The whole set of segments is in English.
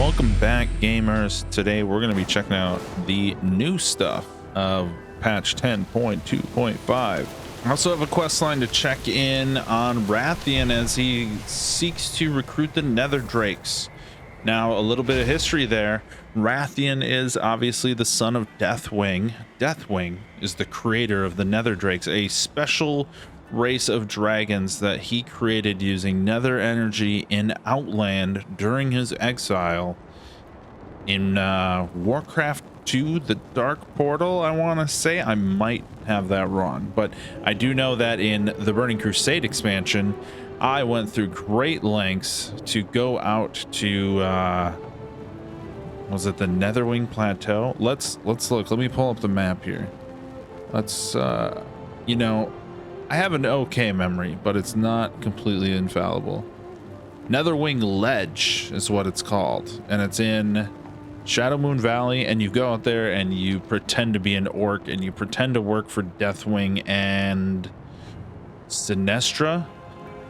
Welcome back, gamers. Today we're going to be checking out the new stuff of patch 10.2.5. I also have a quest line to check in on Wrathion as he seeks to recruit the Nether Drakes. Now, a little bit of history there. Wrathion is obviously the son of Deathwing. Deathwing is the creator of the Nether Drakes, a special race of dragons that he created using nether energy in Outland during his exile in Warcraft 2, the Dark Portal. I want to say, I might have that wrong, but I do know that in the Burning Crusade expansion, I went through great lengths to go out to was it the Netherwing Plateau? Let's look. Let me pull up the map here. Let's you know, I have an okay memory, but it's not completely infallible. Netherwing Ledge is what it's called, and it's in Shadowmoon Valley, and you go out there and you pretend to be an orc and you pretend to work for Deathwing and Sinestra,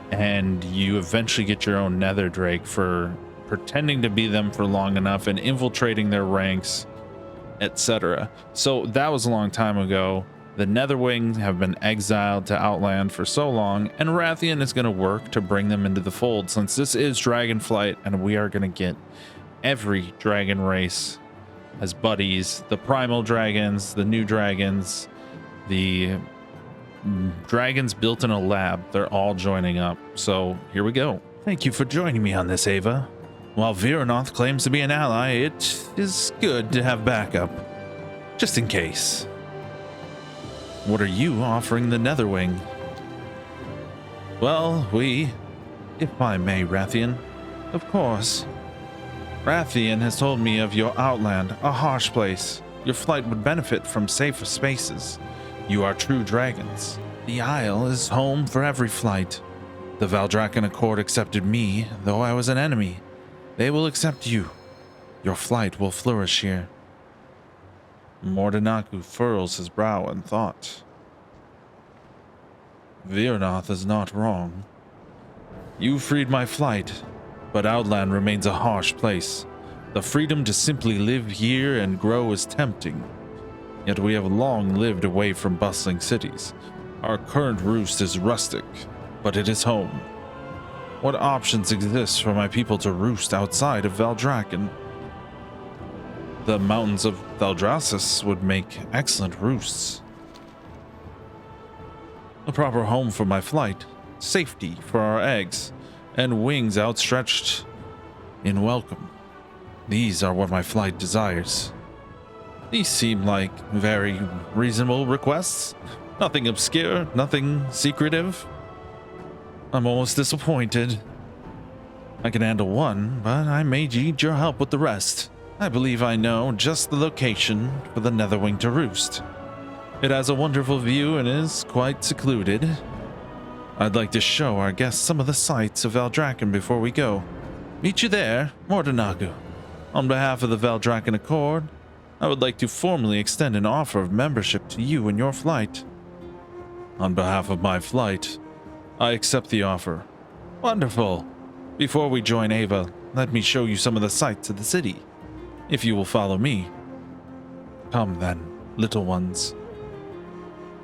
and you eventually get your own Nether Drake for pretending to be them for long enough and infiltrating their ranks, etc. So that was a long time ago. The Netherwing have been exiled to Outland for so long, and Wrathion is going to work to bring them into the fold, since this is Dragonflight and we are going to get every dragon race as buddies. The primal dragons, the new dragons, the dragons built in a lab, they're all joining up. So here we go. Thank you for joining me on this, Ava. While Viranoth claims to be an ally, it is good to have backup, just in case. What are you offering the Netherwing? Well, if I may, Wrathion, of course. Wrathion has told me of your Outland, a harsh place. Your flight would benefit from safer spaces. You are true dragons. The Isle is home for every flight. The Valdrakken Accord accepted me, though I was an enemy. They will accept you. Your flight will flourish here. Mordanaku furrows his brow in thought. Viranoth is not wrong. You freed my flight, but Outland remains a harsh place. The freedom to simply live here and grow is tempting. Yet we have long lived away from bustling cities. Our current roost is rustic, but it is home. What options exist for my people to roost outside of Valdrakken? The mountains of Thaldraszus would make excellent roosts. A proper home for my flight, safety for our eggs, and wings outstretched in welcome. These are what my flight desires. These seem like very reasonable requests. Nothing obscure, nothing secretive. I'm almost disappointed. I can handle one, but I may need your help with the rest. I believe I know just the location for the Netherwing to roost. It has a wonderful view and is quite secluded. I'd like to show our guests some of the sights of Valdrakken before we go. Meet you there, Mordanaku. On behalf of the Valdrakken Accord, I would like to formally extend an offer of membership to you and your flight. On behalf of my flight, I accept the offer. Wonderful. Before we join Ava, let me show you some of the sights of the city. If you will follow me. Come then, little ones.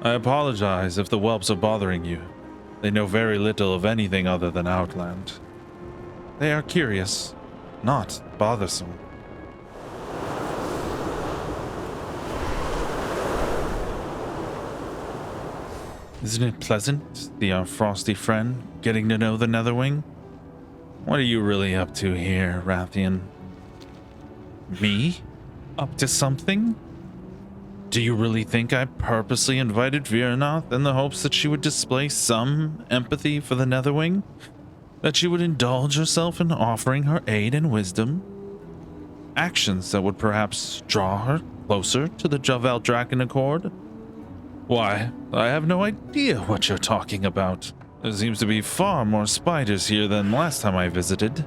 I apologize if the whelps are bothering you. They know very little of anything other than Outland. They are curious, not bothersome. Isn't it pleasant, our frosty friend, getting to know the Netherwing? What are you really up to here, Wrathion? Me? Up to something? Do you really think I purposely invited Viranoth in the hopes that she would display some empathy for the Netherwing? That she would indulge herself in offering her aid and wisdom? Actions that would perhaps draw her closer to the Valdrakken Accord? Why, I have no idea what you're talking about. There seems to be far more spiders here than last time I visited.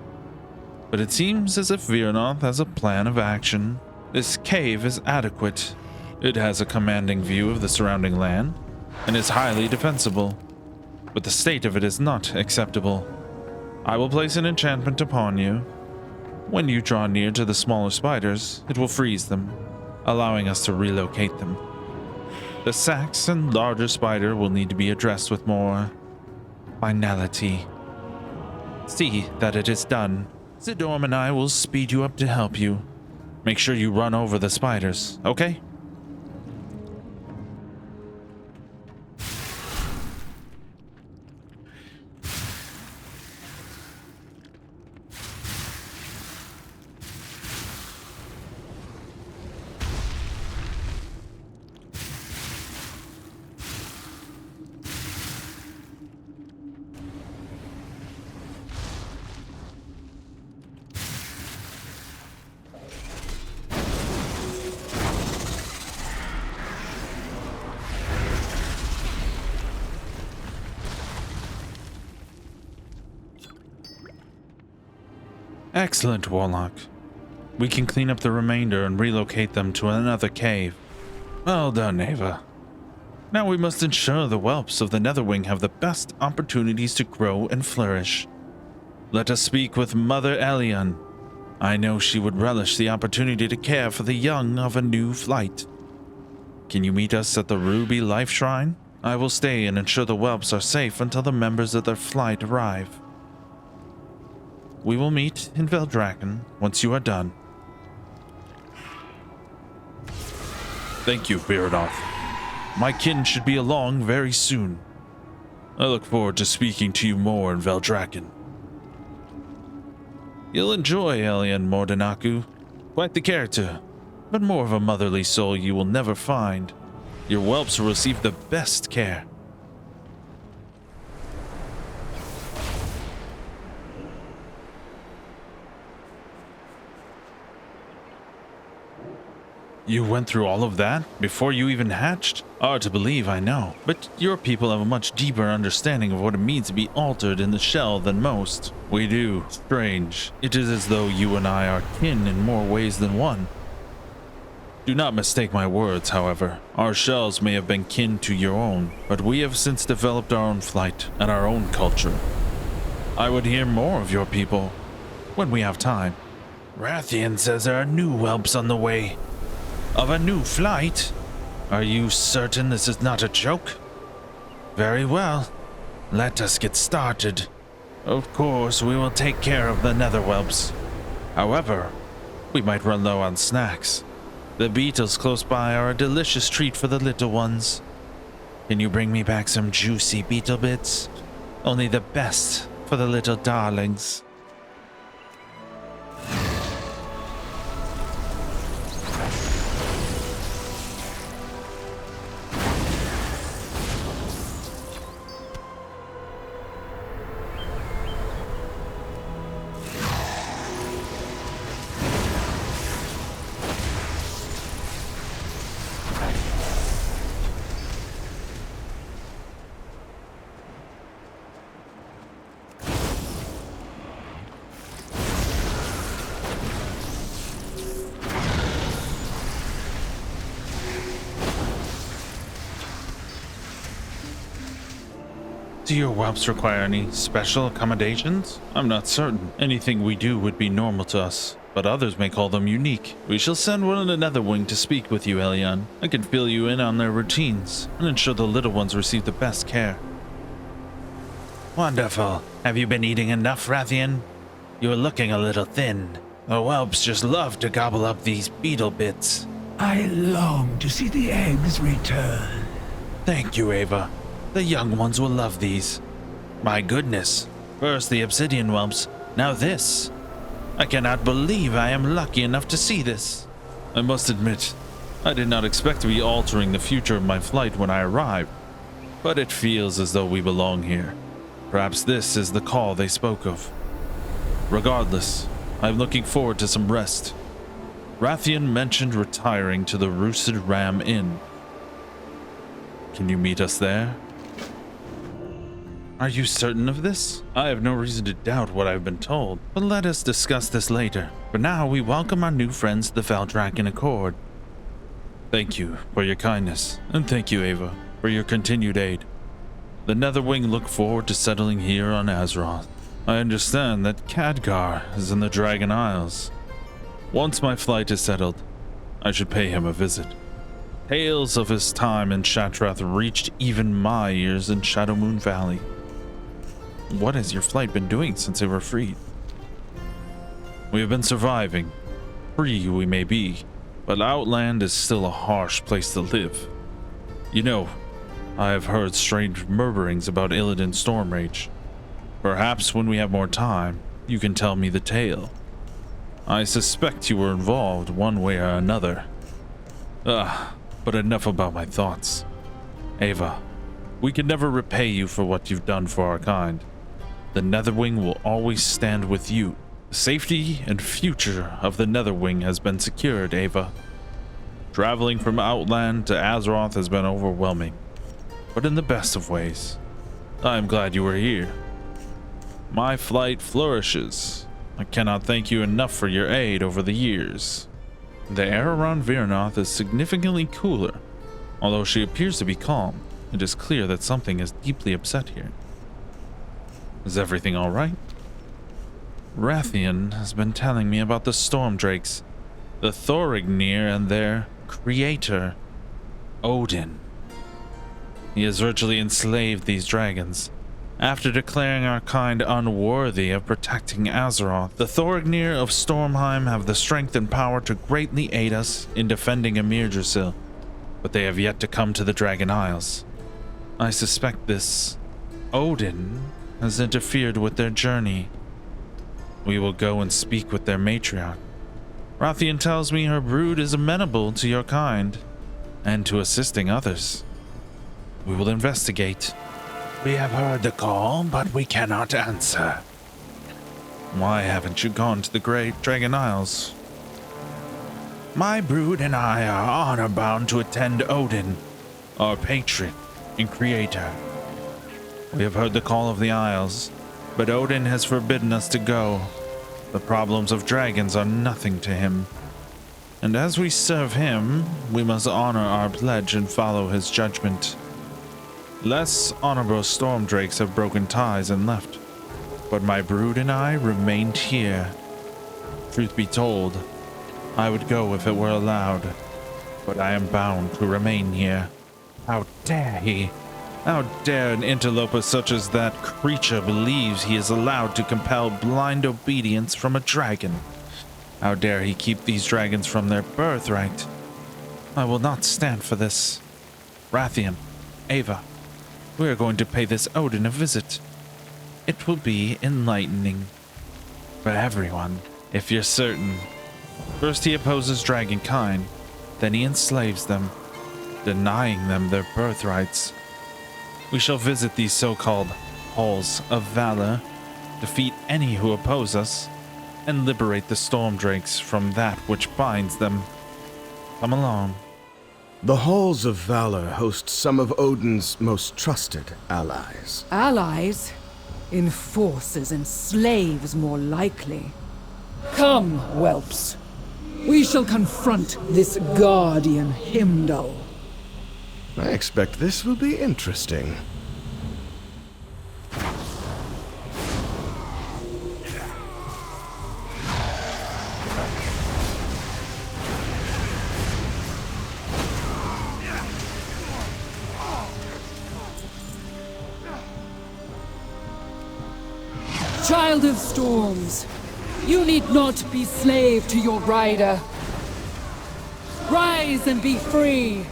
But it seems as if Viranoth has a plan of action. This cave is adequate. It has a commanding view of the surrounding land, and is highly defensible. But the state of it is not acceptable. I will place an enchantment upon you. When you draw near to the smaller spiders, it will freeze them, allowing us to relocate them. The sacks and larger spider will need to be addressed with more finality. See that it is done. Zidorm and I will speed you up to help you. Make sure you run over the spiders, okay? Excellent, Warlock. We can clean up the remainder and relocate them to another cave. Well done, Ava. Now we must ensure the whelps of the Netherwing have the best opportunities to grow and flourish. Let us speak with Mother Elion. I know she would relish the opportunity to care for the young of a new flight. Can you meet us at the Ruby Life Shrine? I will stay and ensure the whelps are safe until the members of their flight arrive. We will meet in Veldraken once you are done. Thank you, Biradoth. My kin should be along very soon. I look forward to speaking to you more in Veldraken. You'll enjoy Elion Mordenaku. Quite the character, but more of a motherly soul you will never find. Your whelps will receive the best care. You went through all of that before you even hatched? Hard to believe, I know, but your people have a much deeper understanding of what it means to be altered in the shell than most. We do. Strange. It is as though you and I are kin in more ways than one. Do not mistake my words, however. Our shells may have been kin to your own, but we have since developed our own flight and our own culture. I would hear more of your people when we have time. Wrathion says there are new whelps on the way. Of a new flight? Are you certain this is not a joke? Very well. Let us get started. Of course, we will take care of the netherwhelps. However, we might run low on snacks. The beetles close by are a delicious treat for the little ones. Can you bring me back some juicy beetle bits? Only the best for the little darlings. Do your whelps require any special accommodations? I'm not certain. Anything we do would be normal to us, but others may call them unique. We shall send one of the Netherwing to speak with you, Elion. I can fill you in on their routines and ensure the little ones receive the best care. Wonderful. Have you been eating enough, Wrathion? You're looking a little thin. The whelps just love to gobble up these beetle bits. I long to see the eggs return. Thank you, Ava. The young ones will love these. My goodness. First the obsidian whelps, now this. I cannot believe I am lucky enough to see this. I must admit, I did not expect to be altering the future of my flight when I arrived, but it feels as though we belong here. Perhaps this is the call they spoke of. Regardless, I'm looking forward to some rest. Wrathion mentioned retiring to the Roosted Ram Inn. Can you meet us there? Are you certain of this? I have no reason to doubt what I've been told, but let us discuss this later. For now, we welcome our new friends to the Veldraken Accord. Thank you for your kindness, and thank you, Ava, for your continued aid. The Netherwing look forward to settling here on Azeroth. I understand that Khadgar is in the Dragon Isles. Once my flight is settled, I should pay him a visit. Tales of his time in Shattrath reached even my ears in Shadowmoon Valley. What has your flight been doing since they were freed? We have been surviving. Free we may be, but Outland is still a harsh place to live. You know, I have heard strange murmurings about Illidan Stormrage. Perhaps when we have more time, you can tell me the tale. I suspect you were involved one way or another. But enough about my thoughts. Ava, we can never repay you for what you've done for our kind. The Netherwing will always stand with you. The safety and future of the Netherwing has been secured, Ava. Traveling from Outland to Azeroth has been overwhelming, but in the best of ways. I am glad you were here. My flight flourishes. I cannot thank you enough for your aid over the years. The air around Virnoth is significantly cooler. Although she appears to be calm, it is clear that something is deeply upset here. Is everything all right? Wrathion has been telling me about the Stormdrakes, the Thorignir, and their creator, Odin. He has virtually enslaved these dragons. After declaring our kind unworthy of protecting Azeroth, the Thorignir of Stormheim have the strength and power to greatly aid us in defending Emir Drasil, but they have yet to come to the Dragon Isles. I suspect this Odin has interfered with their journey. We will go and speak with their matriarch. Wrathion tells me her brood is amenable to your kind, and to assisting others. We will investigate. We have heard the call, but we cannot answer. Why haven't you gone to the Great Dragon Isles? My brood and I are honor-bound to attend Odin, Our patron and creator. We have heard the call of the Isles, but Odin has forbidden us to go. The problems of dragons are nothing to him. And as we serve him, we must honor our pledge and follow his judgment. Less honorable Stormdrakes have broken ties and left, but my brood and I remained here. Truth be told, I would go if it were allowed, but I am bound to remain here. How dare he? How dare an interloper such as that creature believes he is allowed to compel blind obedience from a dragon? How dare he keep these dragons from their birthright? I will not stand for this. Wrathion, Ava, we are going to pay this Odin a visit. It will be enlightening for everyone, if you're certain. First he opposes dragonkind, then he enslaves them, denying them their birthrights. We shall visit these so-called halls of valor, defeat any who oppose us, and liberate the Stormdrakes from that which binds them. Come along. The Halls of Valor host some of Odin's most trusted allies. Allies? Enforcers and slaves, more likely. Come, whelps. We shall confront this guardian Himdall. I expect this will be interesting. Child of storms, you need not be slave to your rider. Rise and be free.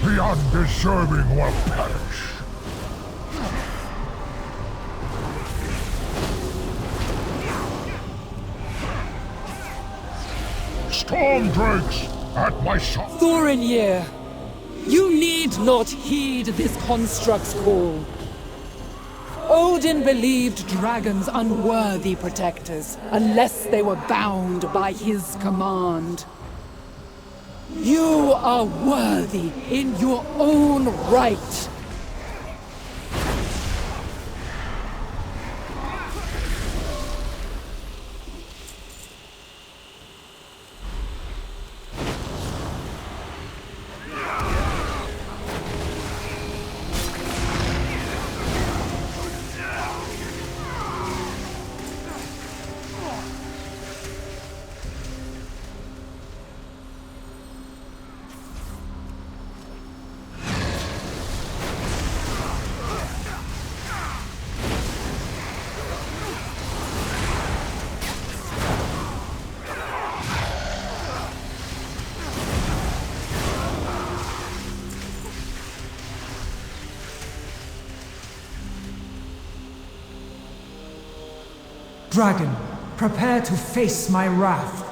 The undeserving will perish. Stormdrakes at my side. Thorinir, you need not heed this construct's call. Odin believed dragons unworthy protectors, unless they were bound by his command. You are worthy in your own right. Dragon, prepare to face my wrath.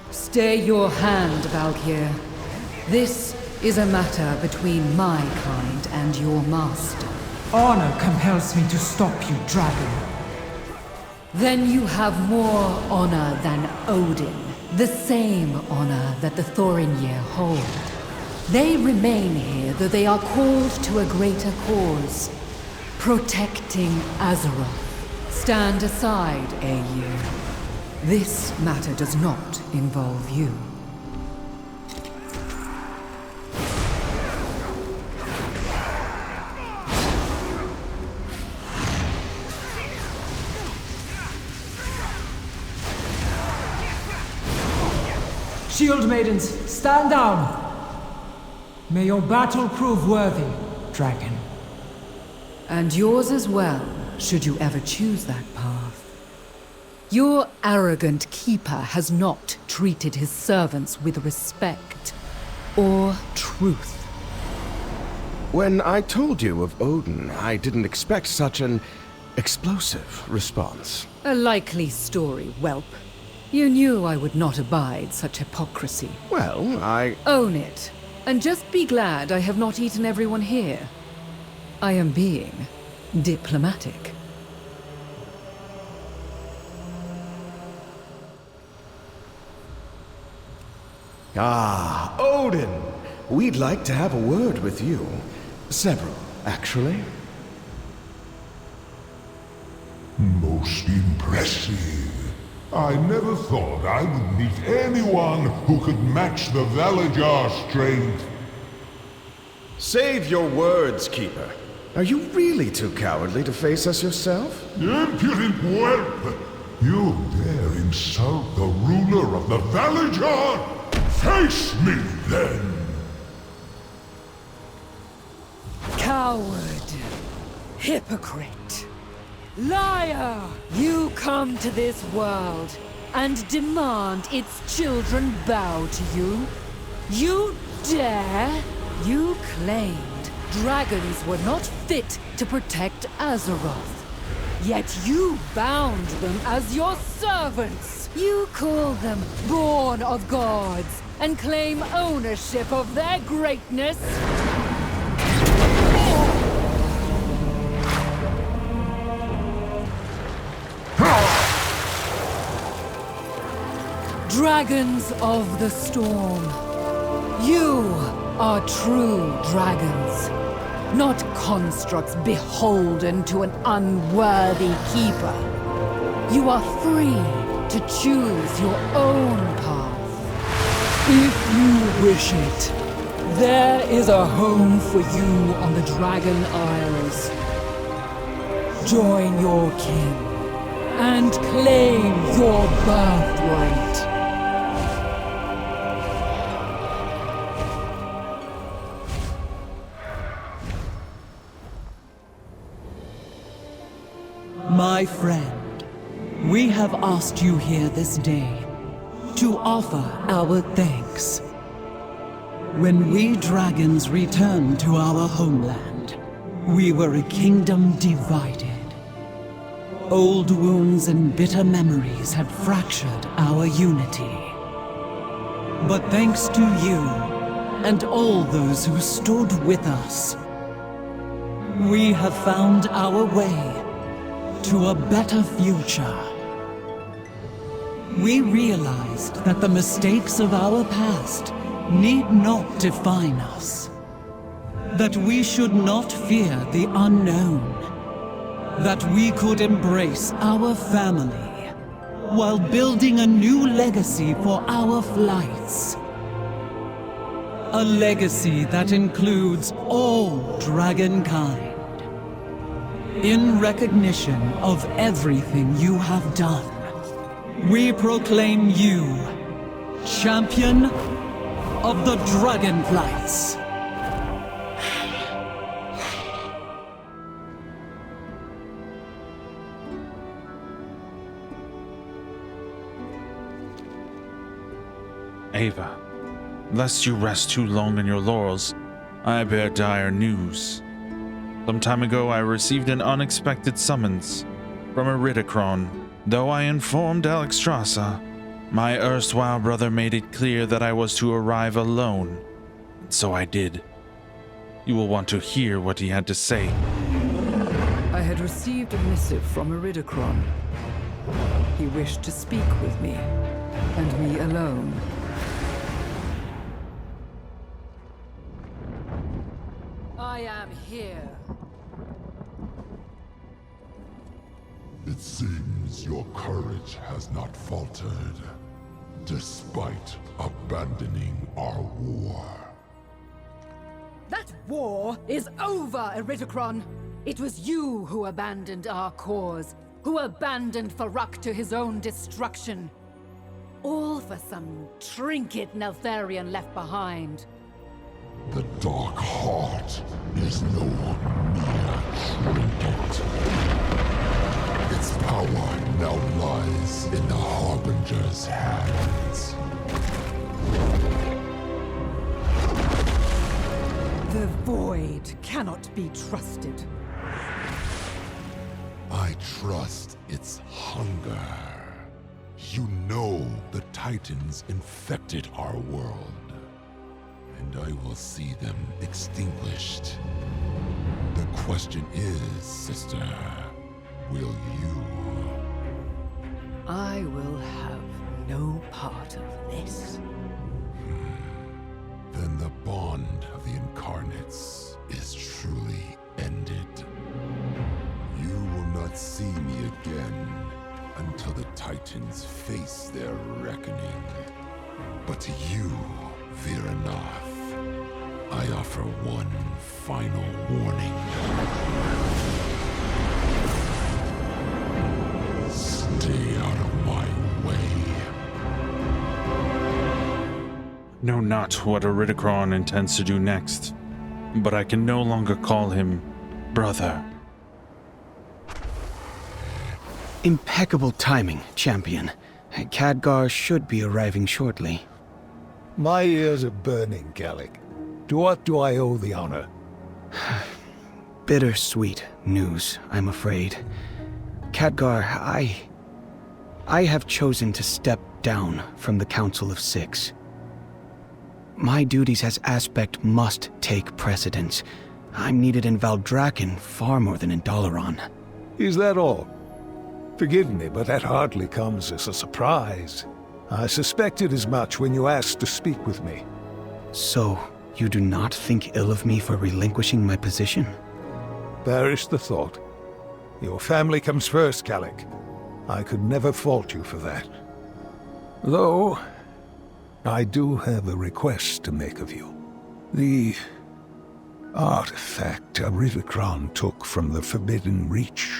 Stay your hand, Valkyr. This is a matter between my kind and your master. Honor compels me to stop you, dragon. Then you have more honor than Odin. The same honor that the Thorinir hold. They remain here, though they are called to a greater cause. Protecting Azeroth. Stand aside, Aegir. This matter does not involve you. Shield maidens, stand down! May your battle prove worthy, dragon. And yours as well, should you ever choose that path. Your arrogant keeper has not treated his servants with respect or truth. When I told you of Odin, I didn't expect such an explosive response. A likely story, whelp. You knew I would not abide such hypocrisy. Well, Own it, and just be glad I have not eaten everyone here. I am being diplomatic. Ah, Odin! We'd like to have a word with you. Several, actually. Most impressive. I never thought I would meet anyone who could match the Valajar's strength. Save your words, Keeper. Are you really too cowardly to face us yourself? Impudent whelp! You dare insult the ruler of the Valajar? Face me, then! Coward. Hypocrite. Liar! You come to this world and demand its children bow to you. You dare? You claimed dragons were not fit to protect Azeroth. Yet you bound them as your servants. You call them born of gods and claim ownership of their greatness. Dragons of the Storm. You are true dragons, not constructs beholden to an unworthy keeper. You are free to choose your own path. If you wish it, there is a home for you on the Dragon Isles. Join your kin and claim your birthright. My friend, we have asked you here this day to offer our thanks. When we dragons returned to our homeland, we were a kingdom divided. Old wounds and bitter memories had fractured our unity. But thanks to you, and all those who stood with us, we have found our way to a better future. We realized that the mistakes of our past need not define us. That we should not fear the unknown. That we could embrace our family while building a new legacy for our flights. A legacy that includes all dragonkind. In recognition of everything you have done, we proclaim you champion of the Dragonflights. Ava, lest you rest too long on your laurels, I bear dire news. Some time ago I received an unexpected summons from Iridicron. Though I informed Alexstrasza, my erstwhile brother made it clear that I was to arrive alone, and so I did. You will want to hear what he had to say. I had received a missive from Iridicron. He wished to speak with me, and me alone. I am here. It seems your courage has not faltered, despite abandoning our war. That war is over, Iridicron. It was you who abandoned our cause, who abandoned Farak to his own destruction. All for some trinket Neltharion left behind. The Dark Heart is no mere trinket. Its power now lies in the Harbinger's hands. The Void cannot be trusted. I trust its hunger. You know the Titans infected our world, and I will see them extinguished. The question is, sister, will you? I will have no part of this. Then the bond of the Incarnates is truly ended. You will not see me again until the Titans face their reckoning. But to you, Viranath, I offer one final warning. Stay out of my way. Know not what Iridicron intends to do next, but I can no longer call him brother. Impeccable timing, champion. Khadgar should be arriving shortly. My ears are burning, Gallic. To what do I owe the honor? Bittersweet news, I'm afraid. Khadgar, I have chosen to step down from the Council of Six. My duties as Aspect must take precedence. I'm needed in Valdrakken far more than in Dalaran. Is that all? Forgive me, but that hardly comes as a surprise. I suspected as much when you asked to speak with me. So, you do not think ill of me for relinquishing my position? Perish the thought. Your family comes first, Gallic. I could never fault you for that. Though, I do have a request to make of you. The artifact Iridicron took from the Forbidden Reach,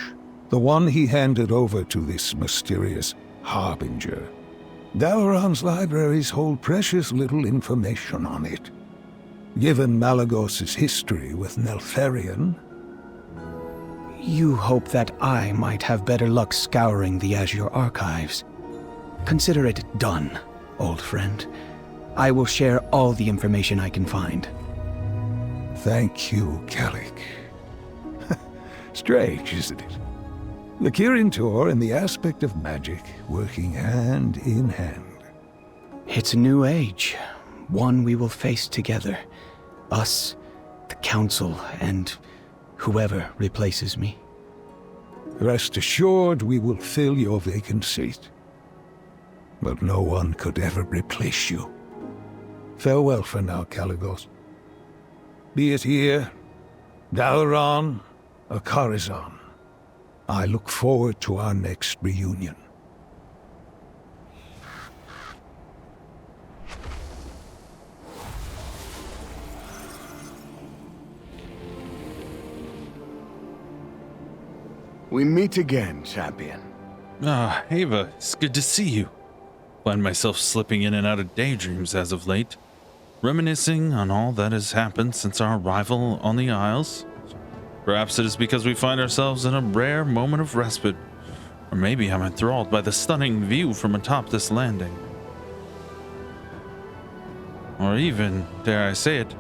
the one he handed over to this mysterious Harbinger. Dalaran's libraries hold precious little information on it. Given Malagos's history with Neltharion... You hope that I might have better luck scouring the Azure archives. Consider it done, old friend. I will share all the information I can find. Thank you, Gallic. Strange, isn't it? The Kirin Tor and the aspect of magic working hand in hand. It's a new age, one we will face together. Us, the Council, and whoever replaces me. Rest assured we will fill your vacant seat. But no one could ever replace you. Farewell for now, Caligos. Be it here, Dalaran, or Karazhan, I look forward to our next reunion. We meet again, champion. Ah, Ava, it's good to see you. Find myself slipping in and out of daydreams as of late, reminiscing on all that has happened since our arrival on the Isles. Perhaps it is because we find ourselves in a rare moment of respite, or maybe I'm enthralled by the stunning view from atop this landing. Or even, dare I say it,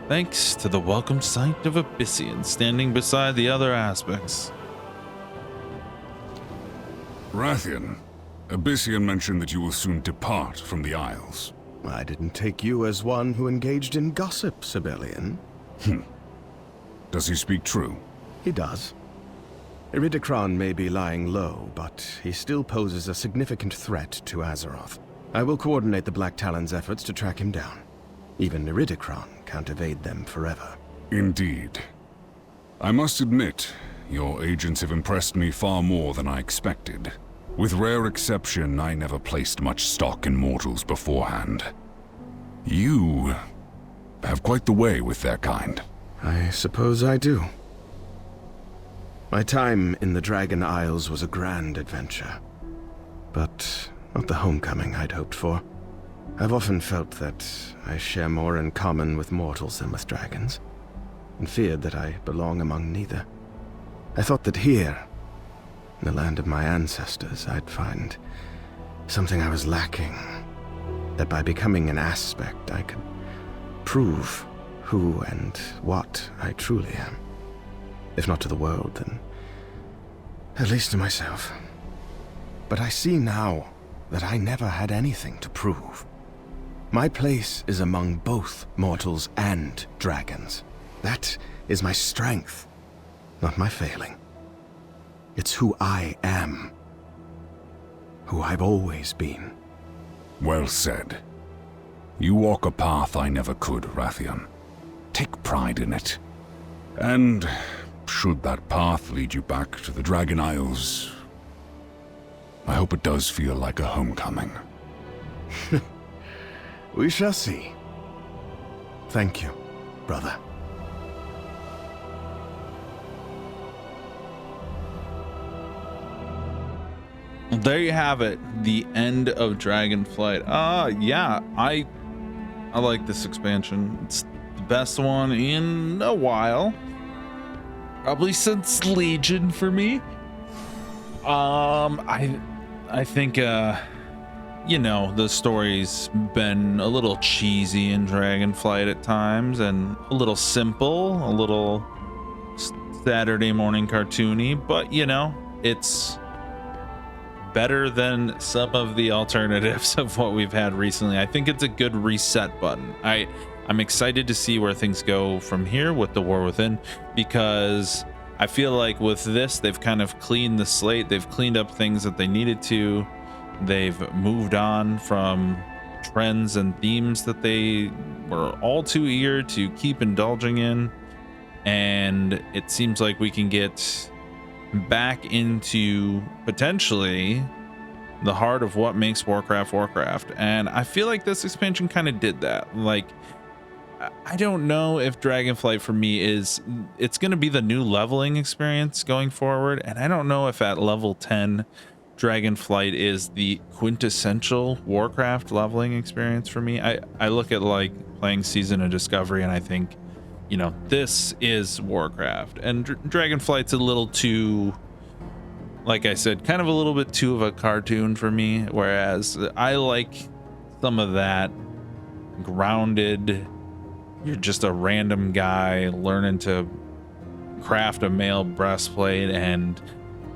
thanks to the welcome sight of Abyssian standing beside the other aspects. Wrathion, Abyssian mentioned that you will soon depart from the Isles. I didn't take you as one who engaged in gossip, Sibelian. Does he speak true? He does. Iridikron may be lying low, but he still poses a significant threat to Azeroth. I will coordinate the Black Talon's efforts to track him down. Even Iridikron can't evade them forever. Indeed. I must admit, your agents have impressed me far more than I expected. With rare exception, I never placed much stock in mortals beforehand. You have quite the way with their kind. I suppose I do. My time in the Dragon Isles was a grand adventure, but not the homecoming I'd hoped for. I've often felt that I share more in common with mortals than with dragons, and feared that I belong among neither. I thought that here, in the land of my ancestors, I'd find something I was lacking, that by becoming an aspect I could prove who and what I truly am. If not to the world, then at least to myself. But I see now that I never had anything to prove. My place is among both mortals and dragons. That is my strength, not my failing. It's who I am. Who I've always been. Well said. You walk a path I never could, Wrathion. Take pride in it. And should that path lead you back to the Dragon Isles, I hope it does feel like a homecoming. We shall see. Thank you, brother. There you have it, the end of Dragonflight. Yeah, I like this expansion. It's the best one in a while. Probably since Legion for me. I think you know, the story's been a little cheesy in Dragonflight at times, and a little simple, a little Saturday morning cartoony, but you know, it's better than some of the alternatives of what we've had recently. I think it's a good reset button. I'm excited to see where things go from here with the War Within, because I feel like with this, they've kind of cleaned the slate. They've cleaned up things that they needed to. They've moved on from trends and themes that they were all too eager to keep indulging in. And it seems like we can get back into potentially the heart of what makes Warcraft. And I feel like this expansion kind of did that. Like, I don't know if Dragonflight for me it's going to be the new leveling experience going forward. And I don't know if at level 10, Dragonflight is the quintessential Warcraft leveling experience for me. I look at like playing Season of Discovery and I think, you know, this is Warcraft, and Dragonflight's a little too, like I said, kind of a little bit too of a cartoon for me, whereas I like some of that grounded, you're just a random guy learning to craft a male breastplate and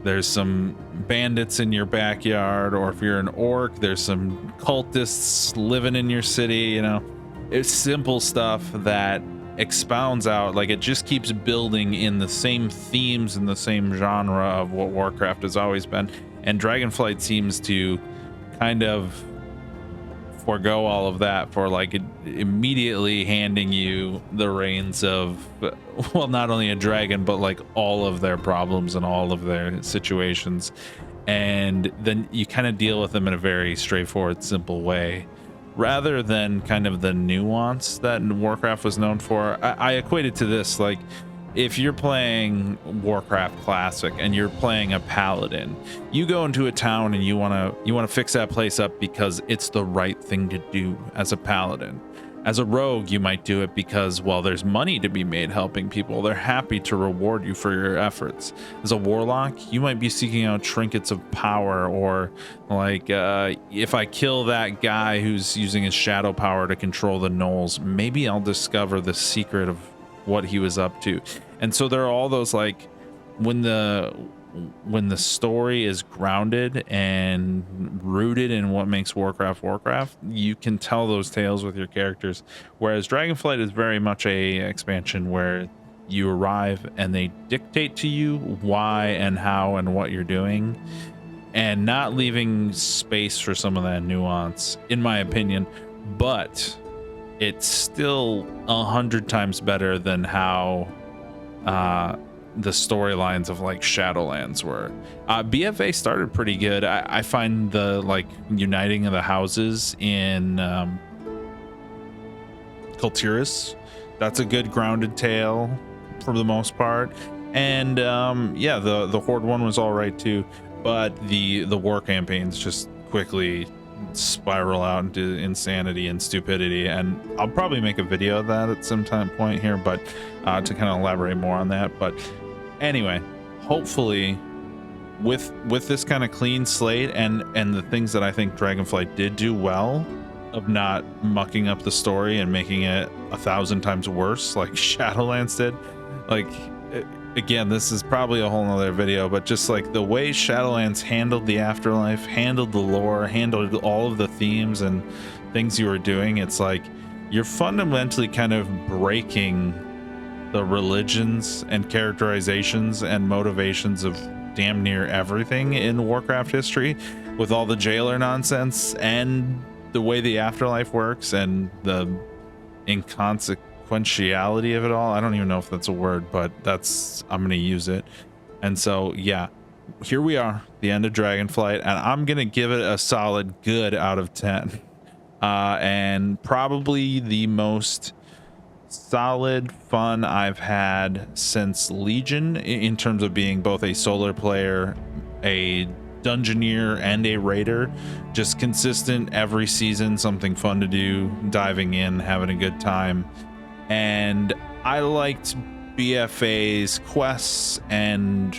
there's some bandits in your backyard, or if you're an orc, there's some cultists living in your city. You know, it's simple stuff that expounds out, like it just keeps building in the same themes and the same genre of what Warcraft has always been. And Dragonflight seems to kind of forego all of that for like immediately handing you the reins of, well, not only a dragon, but like all of their problems and all of their situations. And then you kind of deal with them in a very straightforward, simple way, rather than kind of the nuance that Warcraft was known for. I equate it to this, like if you're playing Warcraft Classic and you're playing a paladin, you go into a town and you want to fix that place up because it's the right thing to do as a paladin. As a rogue, you might do it because, well, there's money to be made helping people. They're happy to reward you for your efforts. As a warlock, you might be seeking out trinkets of power, or like, if I kill that guy who's using his shadow power to control the gnolls, maybe I'll discover the secret of what he was up to. And so there are all those, like, when the story is grounded and rooted in what makes Warcraft, you can tell those tales with your characters. Whereas Dragonflight is very much a expansion where you arrive and they dictate to you why and how and what you're doing, and not leaving space for some of that nuance, in my opinion. But it's still 100 times better than how the storylines of like Shadowlands were. BFA started pretty good. I find the like uniting of the houses in Kultiris, that's a good grounded tale for the most part. And yeah, the Horde one was all right too, but the war campaigns just quickly spiral out into insanity and stupidity, and I'll probably make a video of that at some point here, but to kind of elaborate more on that. But anyway, hopefully with this kind of clean slate and the things that I think Dragonflight did do well, of not mucking up the story and making it 1,000 times worse like Shadowlands did. Like, again, this is probably a whole nother video, but just like the way Shadowlands handled the afterlife, handled the lore, handled all of the themes and things you were doing, it's like you're fundamentally kind of breaking the religions and characterizations and motivations of damn near everything in Warcraft history, with all the jailer nonsense and the way the afterlife works and the inconsequentiality of it all. I don't even know if that's a word, but I'm gonna use it. And so yeah, here we are, the end of Dragonflight, and I'm gonna give it a solid good out of 10, and probably the most solid fun I've had since Legion, in terms of being both a solo player, a dungeoneer, and a raider. Just consistent every season, something fun to do, diving in, having a good time. And I liked BFA's quests and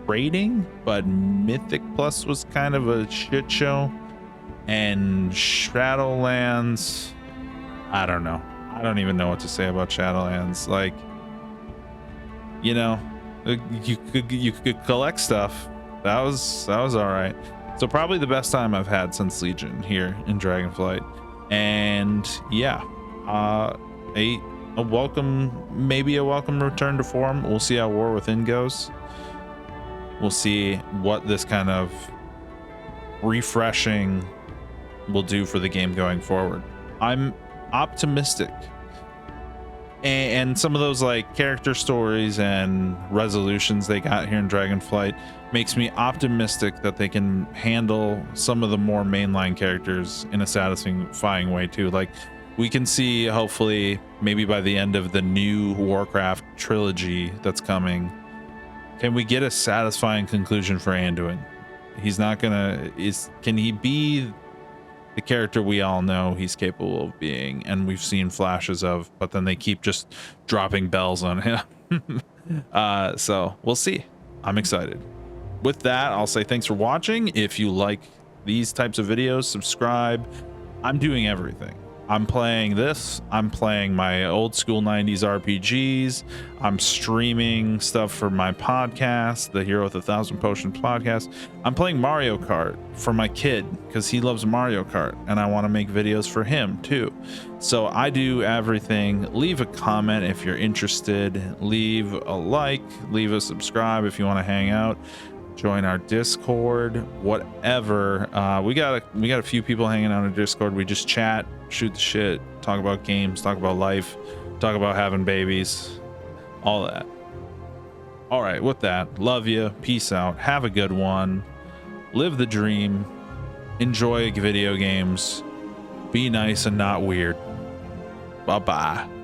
raiding, but Mythic Plus was kind of a shit show. And Shadowlands, I don't know. I don't even know what to say about Shadowlands. Like, you know, you could collect stuff. That was all right. So probably the best time I've had since Legion here in Dragonflight. And yeah, a welcome, maybe a welcome return to form. We'll see how War Within goes. We'll see what this kind of refreshing will do for the game going forward. I'm optimistic, and some of those like character stories and resolutions they got here in Dragonflight makes me optimistic that they can handle some of the more mainline characters in a satisfying way too. Like, we can see, hopefully, maybe by the end of the new Warcraft trilogy that's coming, can we get a satisfying conclusion for Anduin? He's not gonna, can he be the character we all know he's capable of being, and we've seen flashes of, but then they keep just dropping bells on him. So we'll see. I'm excited. With that, I'll say thanks for watching. If you like these types of videos, subscribe. I'm doing everything. I'm playing this. I'm playing my old school 90s RPGs. I'm streaming stuff for my podcast, the Hero with 1,000 Potions podcast. I'm playing Mario Kart for my kid because he loves Mario Kart and I want to make videos for him too. So I do everything. Leave a comment if you're interested. Leave a like. Leave a subscribe if you want to hang out. Join our Discord, whatever. We got a few people hanging out in Discord. We just chat, shoot the shit, talk about games, talk about life, talk about having babies, all that. All right, with that, love you, peace out, have a good one, live the dream, enjoy video games, be nice and not weird. Bye-bye.